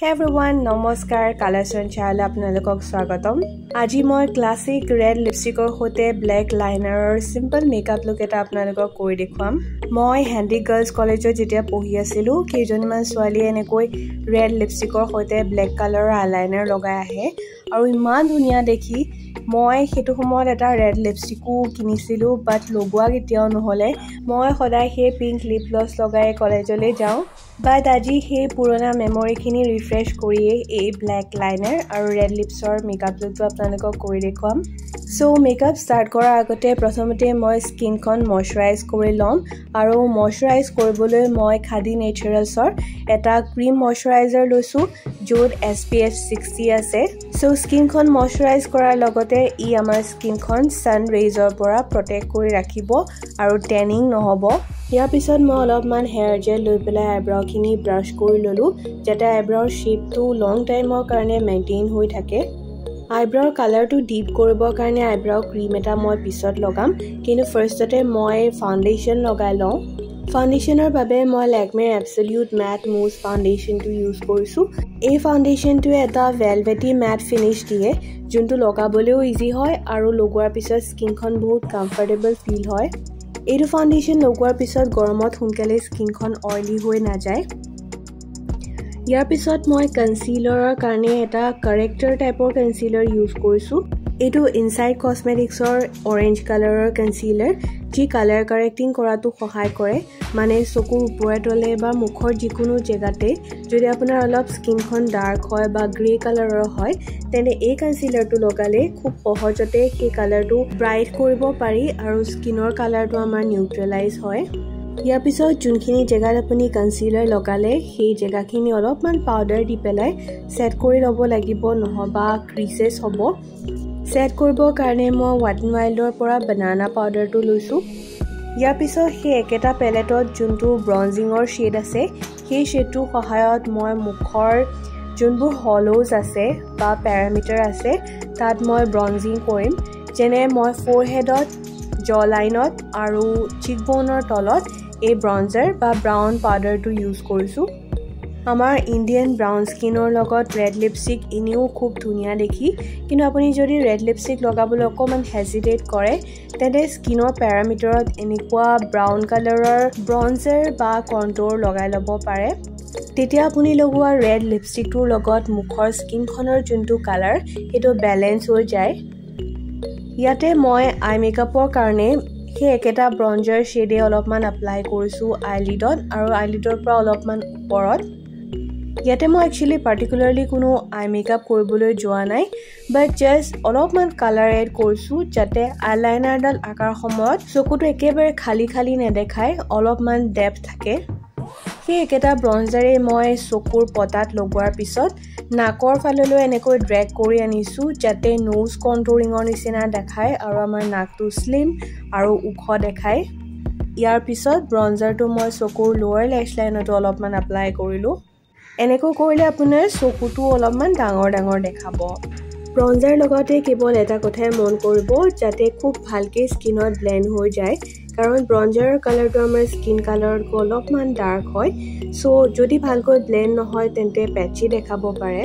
Hey everyone, namaskar, Colossal channel apnalokok swagatom. Aji moi classic red lipstick or hote black liner or simple makeup look eta apnalokok koi dekhwam. Moi Handy Girls College jetia pohi asilu kejoniman swali enekoi red lipstick or hote black color eyeliner logai ahe aru iman dhuniya dekhi moi hetu somot eta red lipstick kinisilu but logwa getiao nohole moi hodai he pink lip gloss logai college le jao but aji he purana memory khini refresh koriye a black liner aru red lips or makeup look to apnalokok koi dekhwam so makeup start kora agote prothomote moi skin kon moisturize kori lom aru moisturize koribole moi Khadi Naturals or eta cream moisturizer loisu jod SPF 60 ase so skin kon moisturize korar logote I amar skin kon sun rays or pora protect kori rakhibo aru tanning nohobo ইয়াৰ পিছত মই অলপমান hair gel লৈ পেলাই আইব্ৰাউ খিনি ব্ৰাশ কৰি ললো যেটা আইব্ৰাউ শেপটো লং টাইমৰ কাৰণে মেইনটেইন হৈ থাকে আইব্ৰাউ কালাৰটো ডিপ কৰিবৰ কাৰণে আইব্ৰাউ ক্ৰীম এটা মই পিছত লগাম কিন্তু ফাৰ্ষ্টতে মই ফাউণ্ডেশ্যন লগাই লওঁ ফাউণ্ডেশ্যনৰ বাবে মই Lakmé Absolute Matte Mousse ফাউণ্ডেশ্যনটো ইউজ কৰিছো এই ফাউণ্ডেশ্যনটো এটা ভেলভেটি ম্যাট ফিনিশ দিয়ে যোনটো লগাবলৈও ইজি হয় আৰু লগোৱাৰ পিছত স্কিনখন বহুত কমফৰ্টেবল ফিল হয় এইটো ফাউণ্ডেশ্যন লগোৱাৰ পিছত গৰমত সোনকালে স্কিনখন অইলি হৈ নাযায় ইয়াৰ পিছত মই কনসিলাৰৰ কাৰণে এটা Corrector টাইপৰ কনসিলাৰ ইউজ কৰিছো এইটো ইনসাইড কসমেটিক্সৰ অৰেঞ্জ কালাৰৰ কনসিলাৰ যি কালাৰ কাৰেক্টিং কৰাটো সহায় কৰে মানে চকুৰ ওপৰে তলে বা মুখৰ যিকোনো জেগাতে যদি আপোনাৰ অলপ স্কিনখন ডাৰ্ক হয় বা গ্ৰে কালাৰৰ হয় তেনে এই কনসিলাৰটো লগালে খুব সহজতে সেই কালাৰটো ব্ৰাইট কৰিব পাৰি আৰু স্কিনৰ কালাৰটো আমাৰ নিউট্ৰেলাইজ হয় ইয়াৰ পিছত যোনখিনি জেগাত আপুনি কনসিলাৰ লগালে সেই জেগাখিনি অলপমান পাউডাৰ দি পেলাই সেট কৰি ল'ব লাগিব নহবা ক্ৰিসেছ হ'ব সেট কৰিবৰ কাৰণে মই Wet n Wildৰ পৰা banana পাউডাৰটো লৈছো ইয়াৰ পিছত সেই একেটা পেলেটত যোনটো ব্ৰঞ্জিঙৰ শেড আছে সেই শেডটো সহায়ত মই মুখৰ যোনবোৰ হলোজ আছে বা প্যাৰামিটাৰ আছে তাত মই ব্ৰঞ্জিং কৰিম যেনে মই ফৰহেডত জ লাইনত আৰু চিকবোনৰ তলত এই ব্ৰঞ্জাৰ বা ব্ৰাউন পাউডাৰটো ইউজ কৰিছো আমাৰ ইন্ডিয়ান ব্ৰাউন স্কিনৰ লগত ৰেড লিপষ্টিক ইনিও খুব ধুনিয়া দেখি কিন্তু আপুনি যদি ৰেড লিপষ্টিক লগাবলৈ অকমান হেজিটেট কৰে তেনে স্কিনৰ প্যাৰামিটাৰত এনেকুৱা ব্ৰাউন কালাৰৰ ব্ৰঞ্জাৰ বা কন্টুৰ লগাই ল'ব পাৰে তেতিয়া আপুনি লগোৱা ৰেড লিপষ্টিকটোৰ লগত মুখৰ স্কিনখনৰ যোনটো কালাৰ হেটো ব্যালেন্স হৈ যায় ইয়াতে মই আই মেকআপৰ কাৰণে সেই একেটা ব্ৰঞ্জাৰ শেডে অলপমান এপ্লাই কৰিছো আইলিডত আৰু আইলিডৰ পৰা অলপমান ওপৰত ইয়াতে মই একচুয়ালি পাৰ্টিকুলাৰলি কোনো আই মেকআপ কৰিবলৈ যোৱা নাই বাট জাস্ট অলপমান কালাৰ এড কৰিছো যাতে আইলাইনাৰডাল আকাৰ সময়ত চকুটো একেবাৰে খালি খালি নেদেখায় অলপমান ডেপথ থাকে সেই একেটা ব্ৰঞ্জাৰে মই চকুৰ পটাত লগোৱাৰ পিছত নাকৰ ফাললৈ এনেকৈ ড্ৰেগ কৰি আনিছো যাতে নোজ কন্টুৰিঙৰ নিচিনা দেখায় আৰু আমাৰ নাকটো স্লিম আৰু ওখ দেখায় ইয়াৰ পিছত ব্ৰঞ্জাৰটো মই চকুৰ লোৱাৰ লেশ লাইনতো অলপমান এপ্লাই কৰিলো এনেকৈ কৰিলে আপোনাৰ চকুটো অলপমান ডাঙৰ ডাঙৰ দেখাব ব্ৰঞ্জাৰ লগতে কেৱল এটা কথাই মন কৰিব যাতে খুব ভালকে স্কিনত ব্লেন্ড হৈ যায় কাৰণ ব্ৰঞ্জাৰৰ কালাৰটো আমাৰ স্কিন কালাৰতকৈ অলপমান ডাৰ্ক হয় সো যদি ভালকৈ ব্লেন্ড নহয় তেন্তে পেচি দেখাব পাৰে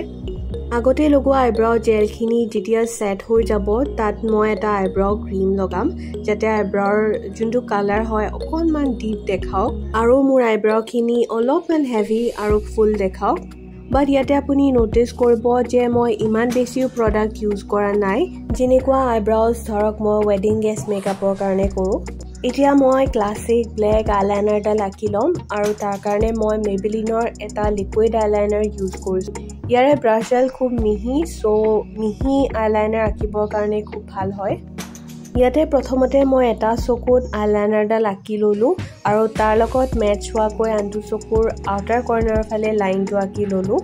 আগতে লগোৱা আইব্ৰাউ জেলখিনি যেতিয়া সেট হৈ যাব তাত মই এটা আইব্ৰাউ ক্ৰীম লগাম যাতে আইব্ৰাউৰ যোনটো কালাৰ হয় অকনমান ডিপ দেখাওক আৰু মোৰ আইব্ৰাউখিনি অলপমান হেভি আৰু ফুল দেখাওক বাট ইয়াতে আপুনি নোটিস কৰিব যে মই ইমান বেছিও প্ৰডাক্ট ইউজ কৰা নাই যেনেকুৱা আইব্ৰাউজ ধৰক মই ৱেডিং গেষ্ট মেকআপৰ কাৰণে কৰো এতিয়া মই ক্লাছিক ব্লেক আইলাইনাৰডাল আঁকি ল'ম আৰু তাৰ কাৰণে মই মেবেলিনৰ এটা লিকুইড আইলাইনাৰ ইউজ কৰিছো ইয়াৰে ব্ৰাছডাল খুব মিহি সো মিহি আইলাইনাৰ আঁকিবৰ কাৰণে খুব ভাল হয় ইয়াতে প্ৰথমতে মই এটা চকুত আইলাইনাৰডাল আঁকি ললো আৰু তাৰ লগত মেটচ হোৱাকৈ আনটো চকুৰ আউটাৰ কৰ্নাৰৰ ফালে লাইনটো আঁকি ললো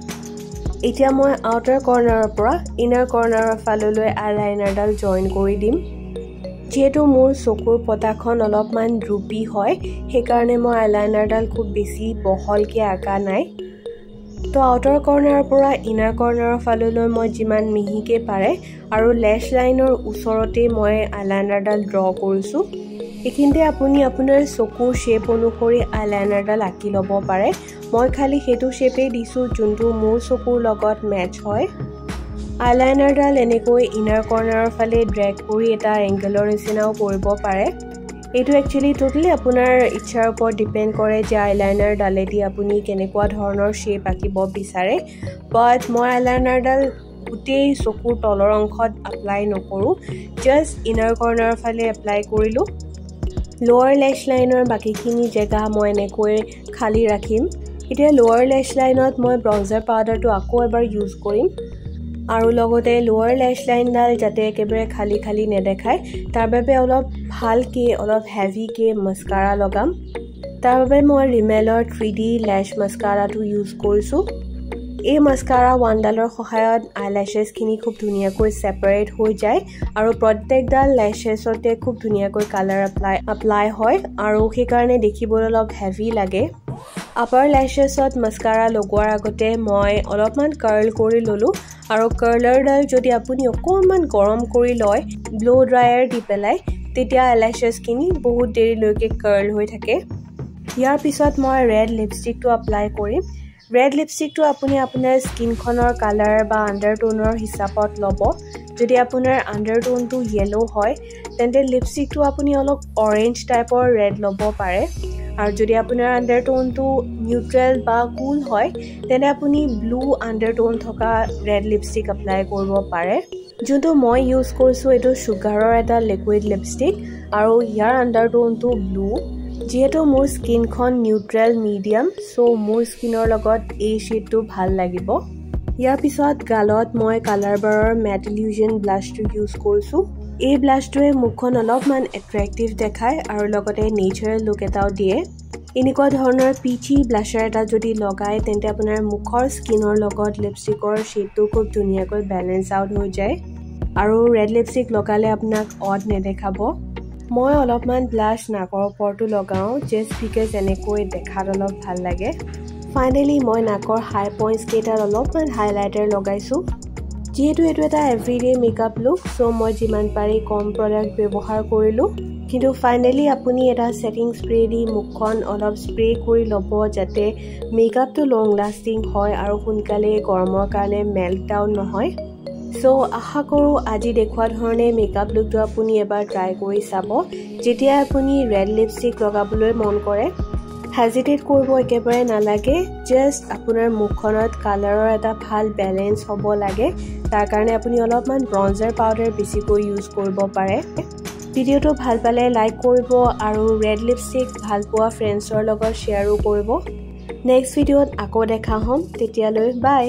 এতিয়া মই আউটাৰ কৰ্নাৰৰ পৰা ইনাৰ কৰ্নাৰৰ ফাললৈ আইলাইনাৰডাল জয়েন কৰি দিম যেহেতু মোৰ চকুৰ পটাখন অলপমান ড্ৰুপি হয় সেইকাৰণে মই আইলাইনাৰডাল খুব বেছি বহলকে আঁকা নাই তো আউটাৰ কৰ্নাৰৰ পৰা ইনাৰ কৰ্নাৰৰ ফাললৈ মই যিমান মিহিকে পাৰে আৰু লেশ লাইনৰ ওচৰতে মই আইলাইনাৰডাল ড্ৰ কৰিছো এখিনতে আপুনি আপোনাৰ চকুৰ শেপ অনুসৰি আইলাইনাৰডাল আঁকি ল'ব পাৰে মই খালি হেতু শেপে দিছো যোনটো মোৰ চকুৰ লগত মেচ হয় আইলাইনাৰডাল এনেকৈ ইনাৰ কৰ্নাৰৰ ফালে ড্ৰেগ কৰি এটা এংগলৰ নিচিনাও কৰিব পাৰে এটো একচুয়ালি টোটালি আপোনাৰ ইচ্ছাৰ ওপৰত ডিপেন্ড কৰে যে আইলাইনাৰ ডালেদি আপুনি কেনেকুৱা ধৰণৰ শেপ আঁকিব বিচাৰে বাট মই আইলাইনাৰডাল গুটেই চকুৰ তলৰ অংশত এপ্লাই নকৰো জাস্ট ইনাৰ কৰ্নাৰৰ ফালে এপ্লাই কৰিলো লোৱাৰ লেশ লাইনৰ বাকিখিনি জেগা মই এনেকৈ খালি ৰাখিম এতিয়া লোৱাৰ লেশ লাইনত মই ব্ৰঞ্জাৰ পাউডাৰটো আকৌ এবাৰ ইউজ কৰিম আৰু লগতে লোৱাৰ লেশ লাইনডাল যাতে একেবাৰে খালি খালি নেদেখায় তাৰ বাবে অলপ ভালকে অলপ হেভি কে মাস্কাৰা লগাম তাৰ বাবে মই ৰিমেলৰ 3D লেশ মাস্কাৰাটো ইউজ কৰিছো এই মাস্কাৰা ওয়ানডালৰ সহায়ত আইল্যাশেছ খিনি খুব ধুনিয়াকৈ সেপাৰেট হৈ যায় আৰু প্ৰত্যেকডাল ল্যাশেছতে খুব ধুনিয়াকৈ কালাৰ এপ্লাই হয় আৰু সেই কাৰণে দেখিবলৈ অলপ হেভি লাগে আপাৰ ল্যাশেছত মাস্কাৰা লগোৱাৰ আগতে মই অলপমান কাৰ্ল কৰি ললো আৰু কাৰ্লাৰডাল যদি আপুনি অকণমান গৰম কৰি লয় ব্লো ড্ৰায়াৰ দি পেলাই তেতিয়া আইল্যাশেছ খিনি বহুত দেৰিলৈকে কাৰ্ল হৈ থাকে ইয়াৰ পিছত মই ৰেড লিপষ্টিকটো এপ্লাই কৰিম ৰেড লিপষ্টিকটো আপুনি আপোনাৰ স্কিনখনৰ কালাৰ বা আন্ডাৰটোনৰ হিচাপত ল'ব যদি আপোনাৰ আন্ডাৰটোনটো ইয়েলো হয় তেন্তে লিপষ্টিকটো আপুনি অলপ অৰেঞ্জ টাইপৰ ৰেড ল'ব পাৰে আৰু যদি আপোনাৰ আন্ডাৰটোনটো নিউট্ৰেল বা কুল হয় তেন্তে আপুনি ব্লু আন্ডাৰটোন থকা ৰেড লিপষ্টিক এপ্লাই কৰিব পাৰে যোনটো মই ইউজ কৰিছো এটো সুগাৰৰ এটা লিকুইড লিপষ্টিক আৰু ইয়াৰ আন্ডাৰটোনটো ব্লু যেহেতু মোৰ স্কিনখন নিউট্ৰেল মিডিয়াম সো মোৰ স্কিনৰ লগত এই শেডটো ভাল লাগিব ইয়াৰ পিছত গালত মই কালাৰবাৰৰ Mattillusion ব্লাছটো ইউজ কৰিছো এই ব্লাছটোৱে মুখখন অলপমান এট্ৰেক্টিভ দেখায় আৰু লগতে নেচাৰেল লুক এটাও দিয়ে এনেকুৱা ধৰণৰ পিচি ব্লাছাৰ এটা যদি লগায় তেন্তে আপোনাৰ মুখৰ স্কিনৰ লগত লিপষ্টিকৰ শেডটো খুব ধুনিয়াকৈ বেলেন্স আউট হৈ যায় আৰু ৰেড লিপষ্টিক লগালে আপোনাক অড নেদেখাব মই অলপমান ব্লাছ নাকৰ ওপৰটো লগাও জাস্ট বিকজ এনেকৈ দেখাত অলপ ভাল লাগে ফাইনালি মই নাকৰ হাই পইণ্টছ কেইটাত অলপমান হাইলাইটাৰ লগাইছো যেহেতু এটো এটা এভৰিডে মেকআপ লুক সো মই যিমান পাৰি কম প্ৰডাক্ট ব্যৱহাৰ কৰিলো কিন্তু ফাইনালি আপুনি এটা সেটিং স্প্ৰে দি মুখখন অলপ স্প্ৰে কৰি ল'ব যাতে মেকআপটো লং লাষ্টিং হয় আৰু সোনকালে গৰমৰ কাৰণে মেল্ট ডাউন নহয় সো আশা কৰো আজি দেখুৱা ধৰণে মেকআপ লুকটো আপুনি এবাৰ ট্ৰাই কৰি চাব যেতিয়া আপুনি ৰেড লিপষ্টিক লগাবলৈ মন কৰে হেজিটেট কৰিব একেবাৰে নালাগে জাস্ট আপোনাৰ মুখখনত কালাৰৰ এটা ভাল বেলেন্স হ'ব লাগে তাৰ কাৰণে আপুনি অলপমান ব্ৰঞ্জাৰ পাউডাৰ বেছিকৈ ইউজ কৰিব পাৰে ভিডিওটো ভাল পালে লাইক কৰিব আৰু ৰেড লিপষ্টিক ভাল পোৱা ফ্ৰেণ্ডছৰ লগত শ্বেয়াৰো কৰিব নেক্সট ভিডিওত আকৌ দেখা হ'ম তেতিয়ালৈ বাই